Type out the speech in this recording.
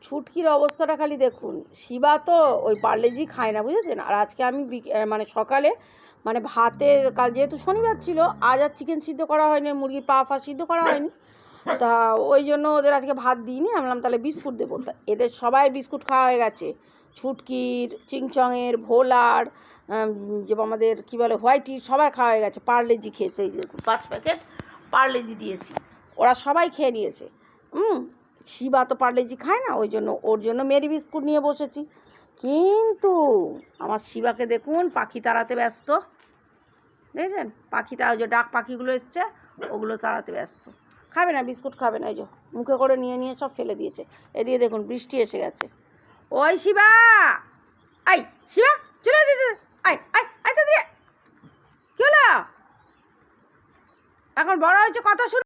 ছুটকির অবস্থাটা খালি দেখুন। শিবা তো ওই পার্লেজি খায় না, বুঝেছেন। আর আজকে আমি মানে সকালে মানে ভাতের কাল যেহেতু শনিবার ছিল, আজ আর চিকেন সিদ্ধ করা হয়নি, মুরগির পা ফা সিদ্ধ করা হয়নি, তা ওই জন্য ওদের আজকে ভাত দিইনি। আমি বললাম তাহলে বিস্কুট দেবো। তা এদের সবাই বিস্কুট খাওয়া হয়ে গেছে, ছুটকির, চিংচংয়ের, ভোলার, যে আমাদের কী বলে হোয়াইটির, সবার খাওয়া হয়ে গেছে। পার্লেজি খেয়েছে, এই যে 5 প্যাকেট পার্লেজি দিয়েছি, ওরা সবাই খেয়ে নিয়েছে। শিবা তো পার্লেজি খায় না, ওই জন্য ওর জন্য মেরি বিস্কুট নিয়ে বসেছি। কিন্তু আমার শিবাকে দেখুন পাখি তাড়াতে ব্যস্ত, দেখেছেন? পাখি ওই যে ডাক পাখিগুলো এসছে, ওগুলো তাড়াতে ব্যস্ত। খাবে না, বিস্কুট খাবে না, এই যে মুখে করে নিয়ে নিয়ে সব ফেলে দিয়েছে। এদিকে দেখুন বৃষ্টি এসে গেছে। ওই শিবা, আই শিবা, চলে দিতে, আয় আয় আয়, তাড়াতাড়ি। কি হলো? এখন বড় হয়েছে, কথা শুনে